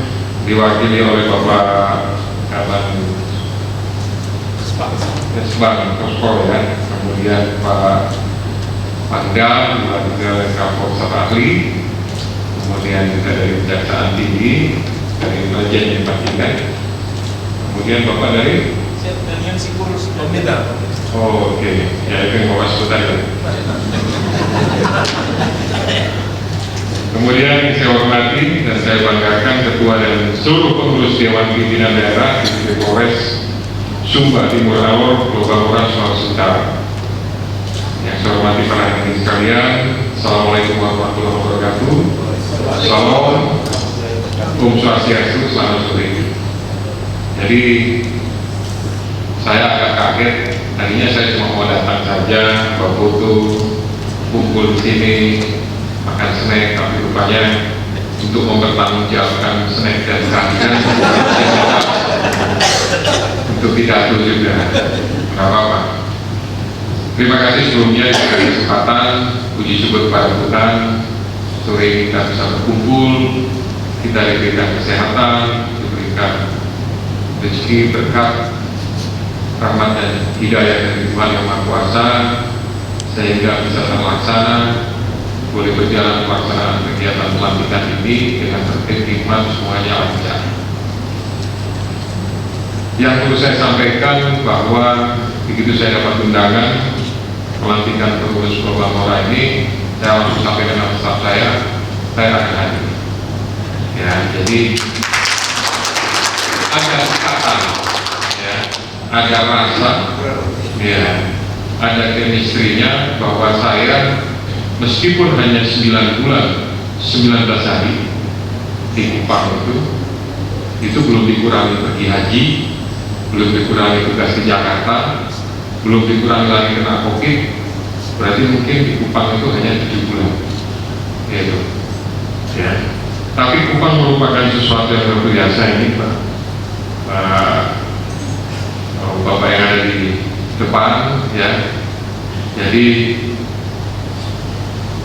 diwakili oleh Bapak Kaban Kesbang Kospor ya, kemudian Pak Pangdam diwakili oleh Kapolsek Ahli, kemudian juga dari Kejaksaan Tinggi, dari Majen Pak Tingkat, kemudian Bapak dari yang Sikurus Pemerintah. Oh, oke, ya itu yang Bapak sebut tadi. Kemudian yang saya hormati dan saya banggakan Ketua dan seluruh pengurus Dewan Pimpinan Daerah di Polres Sumba Timur Alor, Lubang Orang, Sulawesi Utara. Yang saya hormati para hadirin sekalian, Assalamualaikum warahmatullahi wabarakatuh. Salam, Om Swastiastu, selamat sore. Jadi saya agak kaget. Tadinya saya cuma mau datang saja, bawa foto, kumpul di sini, makan snack, tapi rupanya untuk mempertanggungjawabkan snack dan kehadiran untuk pidato juga, nggak apa-apa. Terima kasih sebelumnya dengan kesempatan, puji syukur kepada Tuhan, sore ini kita bisa berkumpul, kita diberikan kesehatan, diberikan rezeki berkat, rahmat dan hidayah dari Tuhan Yang Maha Kuasa, sehingga bisa terlaksana, boleh berjalan pelaksanaan kegiatan pelantikan ini dengan tertib, hikmat, semuanya lancar. Yang perlu saya sampaikan bahwa begitu saya dapat undangan pelantikan pengurus Lubang Mora ini, saya langsung sampaikan dengan staf saya akan hadir. Ya, jadi ada ikatan, ya, ada rasa, ya, ada chemistry-nya bahwa saya meskipun hanya 9 bulan 19 hari di Kupang itu belum dikurangi pergi haji, belum dikurangi tugas di Jakarta, belum dikurangi lagi kena COVID, berarti mungkin di Kupang itu hanya 7 bulan, gitu. Ya. Tapi Kupang merupakan sesuatu yang luar biasa ini, Pak. Bapak yang ada di depan, ya. Jadi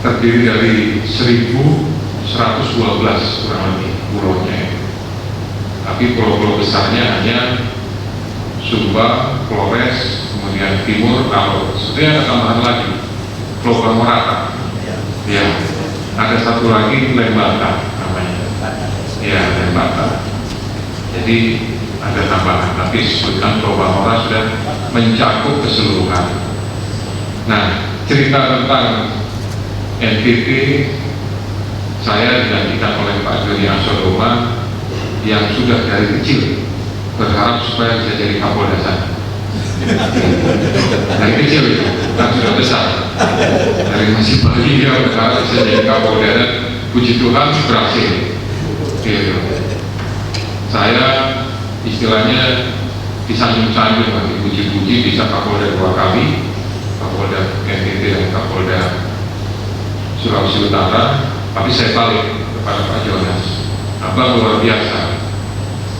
terdiri dari 1.112 kurang lebih pulaunya. Tapi pulau-pulau besarnya hanya Sumba, Flores, kemudian Timur, Alor. Sebenarnya ada tambahan lagi, Pulau Bangorata. Ya, ada satu lagi Lembata namanya. Ya, Lembata. Jadi ada tambahan, tapi sebutkan Pulau Bangorata sudah mencakup keseluruhan. Nah, cerita tentang NTT, saya digantikan oleh Pak Joni Asodoma yang sudah dari kecil berharap supaya bisa jadi Kapolda sana. Dari kecil itu, kan sudah besar. Dari masih pagi dia berharap bisa jadi Kapolda dan puji Tuhan berhasil. Gitu. Saya istilahnya disanjung-sanjung, dipuji-puji bisa Kapolda 2 kali, Kapolda NTT dan Kapolda Sulawesi Utara. Tapi saya balik kepada Pak Jonas, Abang luar biasa,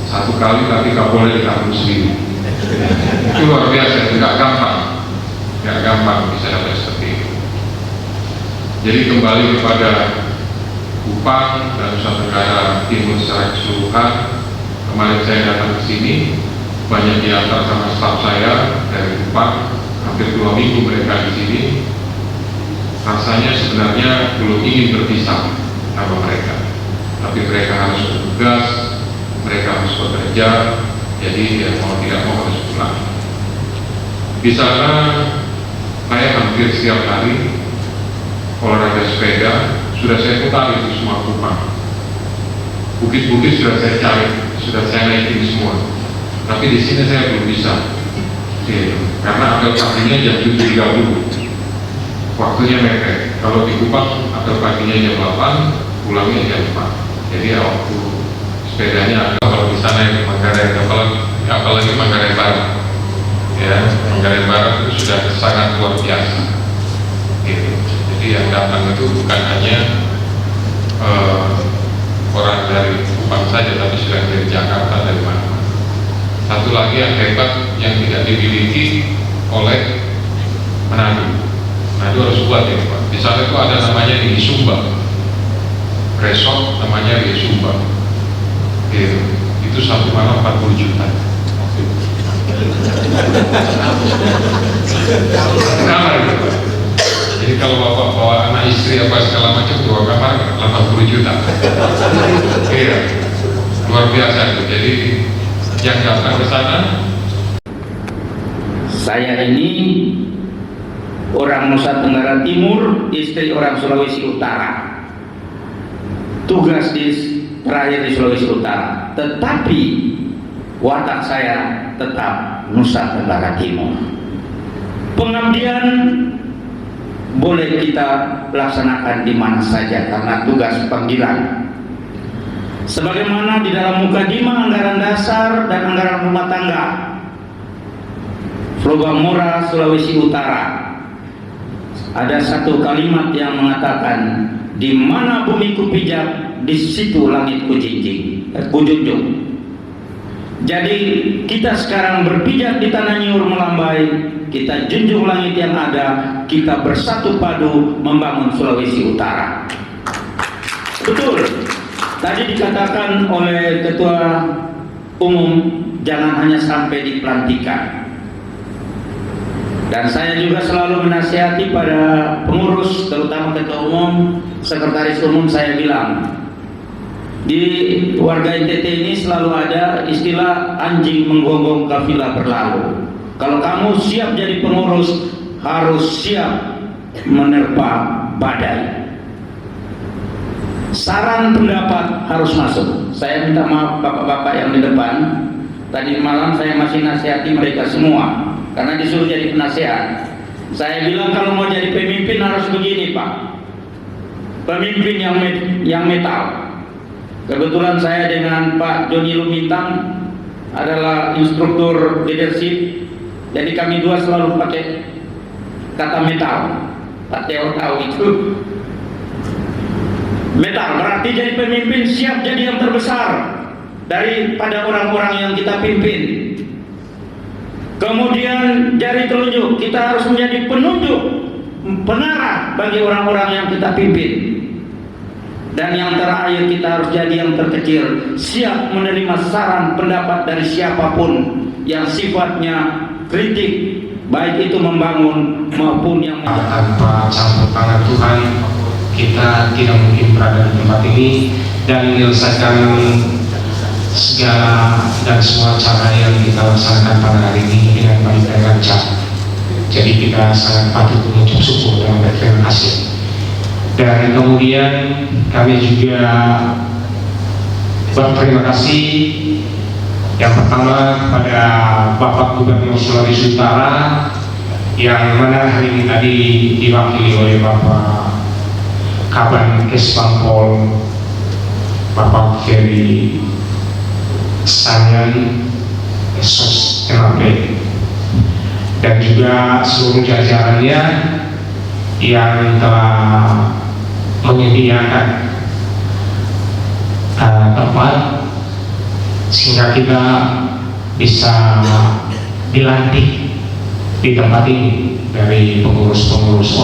1 kali tapi Kapolda di kampung sendiri. Itu luar biasa, tidak gampang bisa dapat seperti itu. Jadi kembali kepada Kupang dan Nusa Tenggara Timur secara keseluruhan. Kemarin saya datang ke sini, banyak diantar sama staf saya dari Kupang, hampir 2 minggu mereka di sini. Rasanya sebenarnya belum ingin berpisah sama mereka, tapi mereka harus bertugas, mereka harus bekerja, jadi ya mau tidak mau harus pulang. Di sana saya hampir setiap hari olahraga sepeda, sudah saya putar itu semua Kupang. Bukit-bukit sudah saya cari, sudah saya naikin semua. Tapi di sini saya belum bisa, karena apel paginya jam 7.30, waktunya mepet. Kalau di Kupang apel paginya jam 8, pulangnya jam 4. Jadi ya waktu sepedanya kalau di sana yang di Manggarai, apalagi Manggarai Barat, ya Manggarai Barat itu sudah sangat luar biasa. Gitu. Jadi yang datang itu bukan hanya orang dari Kupang saja, tapi sudah dari Jakarta, dari mana. Satu lagi yang hebat yang tidak dimiliki oleh Manado. Manado harus buat ya Pak. Di sana itu ada namanya di Sumba, resort namanya di Sumba. Itu satu malam 40 juta. Kamar gitu Pak. Jadi kalau bapak bawa anak istri apa segala macam, 2 kamar 80 juta. Iya, luar biasa itu. Jadi yang datang ke sana, saya ini orang Nusa Tenggara Timur, istri orang Sulawesi Utara. Tugas terakhir di Sulawesi Utara, tetapi watak saya tetap Nusa Tenggara Timur. Pengabdian boleh kita laksanakan di mana saja karena tugas panggilan. Sebagaimana di dalam mukadimah anggaran dasar dan anggaran rumah tangga Flogamora Sulawesi Utara, ada satu kalimat yang mengatakan, di mana bumi ku pijak, di situ langit ku junjung. Jadi kita sekarang berpijak di tanah Nyur Melambai, kita junjung langit yang ada, kita bersatu padu membangun Sulawesi Utara. Betul, tadi dikatakan oleh Ketua Umum, jangan hanya sampai di pelantikan. Dan saya juga selalu menasihati pada pengurus, terutama Ketua Umum, Sekretaris Umum, saya bilang, di warga NTT ini selalu ada istilah anjing menggonggong kafilah berlalu. Kalau kamu siap jadi pengurus, harus siap menerpa badai. Saran pendapat harus masuk. Saya minta maaf bapak-bapak yang di depan. Tadi malam saya masih nasihati mereka semua karena disuruh jadi penasehat. Saya bilang kalau mau jadi pemimpin harus begini Pak, pemimpin yang metal. Kebetulan saya dengan Pak Joni Lumintang adalah instruktur leadership, jadi kami dua selalu pakai kata metal. Pak Teo tahu itu. Metal berarti jadi pemimpin siap jadi yang terbesar daripada orang-orang yang kita pimpin. Kemudian jari telunjuk, kita harus menjadi penunjuk, pengarah bagi orang-orang yang kita pimpin. Dan yang terakhir, kita harus jadi yang terkecil, siap menerima saran pendapat dari siapapun yang sifatnya kritik, baik itu membangun maupun yang tanpa campur tangan Tuhan, kita tidak mungkin berada di tempat ini dan menyelesaikan segala dan semua cara yang kita laksanakan pada hari ini dengan baik dan lancar. Jadi kita sangat patut mengucap syukur dan berterima kasih. Dan kemudian kami juga berterima kasih yang pertama kepada Bapak Gubernur Sulawesi Utara yang mana hari ini tadi diwakili oleh Bapak Kaban Kesbangpol, Bapak Ferry Sanyan Esos MAP, dan juga seluruh jajarannya yang telah menyediakan tempat sehingga kita bisa dilantik di tempat ini. Dari pengurus-pengurus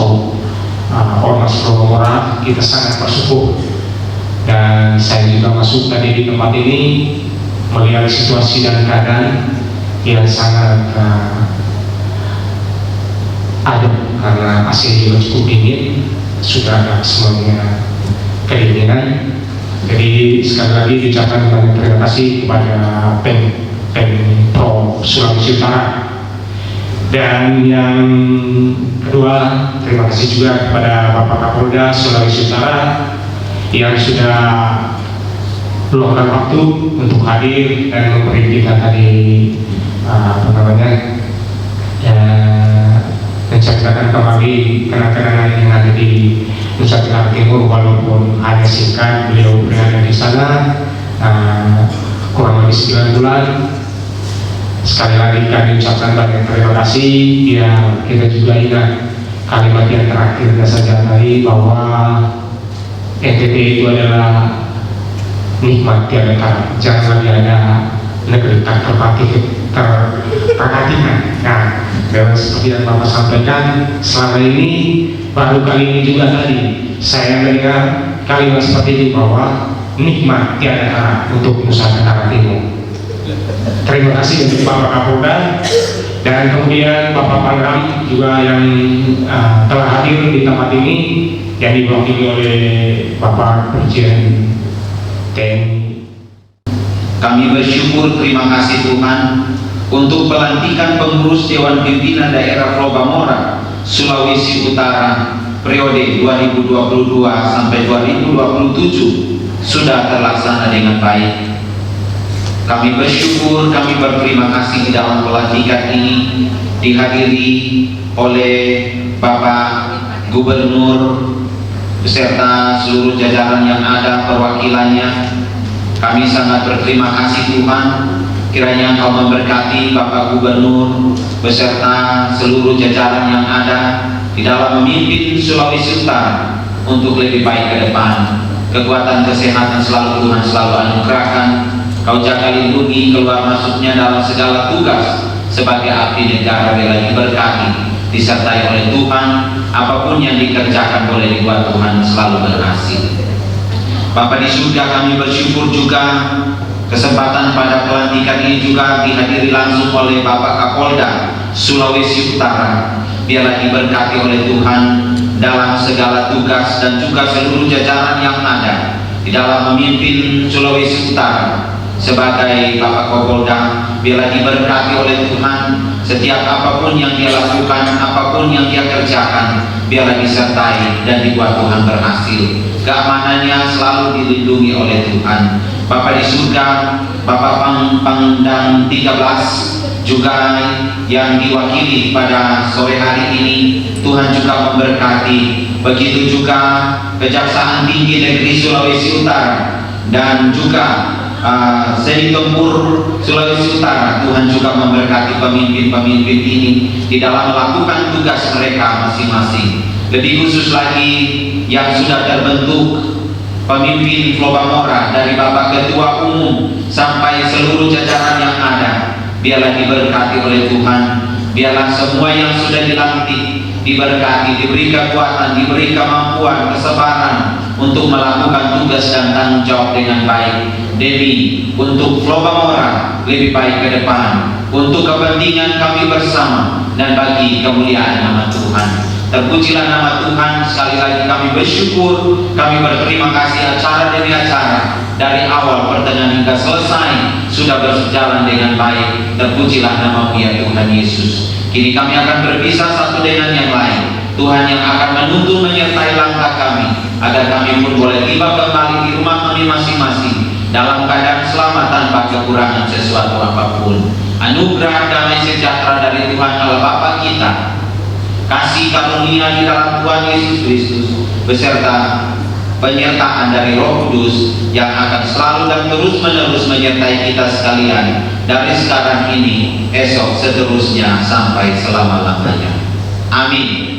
Ormas Flogomora, kita sangat bersyukur. Dan saya juga masuk tadi di tempat ini melihat situasi dan keadaan yang sangat adem karena AC juga cukup dingin, sudah ada semuanya kedinginan. Jadi sekali lagi diucapkan banyak terima kasih kepada Pemprov Sulawesi Utara. Dan yang kedua, terima kasih juga kepada Bapak Kapolda Sulawesi Utara yang sudah meluangkan waktu untuk hadir dan memberi kita tadi menceritakan kembali kenang-kenangan yang ada di Nusa Tenggara Timur, walaupun hanya singkat. Beliau berada di sana kurang lebih 9 bulan. Sekali lagi kami ucapkan banyak terima kasih. Ya, kita juga ingat kalimat yang terakhir saja tadi, bahwa NTT itu adalah nikmat tiada tara. Jangan lagi ada negeri tak terperhatikan. Nah, memang seperti yang Bapak sampaikan, selama ini baru kali ini juga tadi saya mendengar kalimat seperti ini, bahwa nikmat tiada tara untuk Nusa Tenggara Timur. Terima kasih untuk Bapak Kapolda dan kemudian Bapak Pangdam juga yang telah hadir di tempat ini, yang diwakili oleh Bapak Presiden TNI. Kami bersyukur, terima kasih Tuhan, untuk pelantikan pengurus Dewan Pimpinan Daerah Flobamora Sulawesi Utara periode 2022 sampai 2027 sudah terlaksana dengan baik. Kami bersyukur, kami berterima kasih di dalam pelantikan ini dihadiri oleh Bapak Gubernur beserta seluruh jajaran yang ada, perwakilannya. Kami sangat berterima kasih Tuhan, kiranya Engkau memberkati Bapak Gubernur beserta seluruh jajaran yang ada di dalam memimpin Sulawesi Utara untuk lebih baik ke depan. Kekuatan kesehatan selalu Tuhan selalu anugerahkan. Kau jaga lindungi keluar masuknya dalam segala tugas sebagai abdi negara, bela diberkati, disertai oleh Tuhan. Apapun yang dikerjakan boleh dibuat Tuhan selalu berhasil. Bapak di surga, kami bersyukur juga kesempatan pada pelantikan ini juga dihadiri langsung oleh Bapak Kapolda Sulawesi Utara. Biarlah diberkati oleh Tuhan dalam segala tugas dan juga seluruh jajaran yang ada di dalam memimpin Sulawesi Utara. Sebagai Bapak Kapolda, biarlah diberkati oleh Tuhan. Setiap apapun yang dia lakukan, apapun yang dia kerjakan, biarlah disertai dan dibuat Tuhan berhasil. Keamanannya selalu dilindungi oleh Tuhan. Bapak di surga, Bapak Pangdam 13 juga yang diwakili pada sore hari ini, Tuhan juga memberkati. Begitu juga Kejaksaan Tinggi Negeri Sulawesi Utara dan juga Seni Tempur Sulawesi Utara. Tuhan juga memberkati pemimpin-pemimpin ini di dalam melakukan tugas mereka masing-masing. Lebih khusus lagi yang sudah terbentuk pemimpin Flobamora dari Bapak Ketua Umum sampai seluruh jajaran yang ada, biarlah diberkati oleh Tuhan. Biarlah semua yang sudah dilantik diberkati, diberi kekuatan, diberi kemampuan, kesabaran untuk melakukan tugas dan tanggung jawab dengan baik. Demi untuk Flobamora lebih baik ke depan, untuk kepentingan kami bersama dan bagi kemuliaan nama Tuhan. Terpujilah nama Tuhan. Sekali lagi kami bersyukur, kami berterima kasih acara demi acara dari awal pertengahan hingga selesai sudah berjalan dengan baik. Terpujilah nama-Mu ya Tuhan Yesus. Kini kami akan berpisah satu dengan yang lain. Tuhan yang akan menuntun menyertai langkah kami, agar kami pun boleh tiba kembali di rumah kami masing-masing dalam keadaan selamat tanpa kekurangan sesuatu apapun. Anugerah damai sejahtera dari Tuhan Allah Bapa kita, kasih karunia di dalam Tuhan Yesus Kristus, beserta penyertaan dari Roh Kudus yang akan selalu dan terus-menerus menyertai kita sekalian dari sekarang ini, esok, seterusnya sampai selama-lamanya. Amin.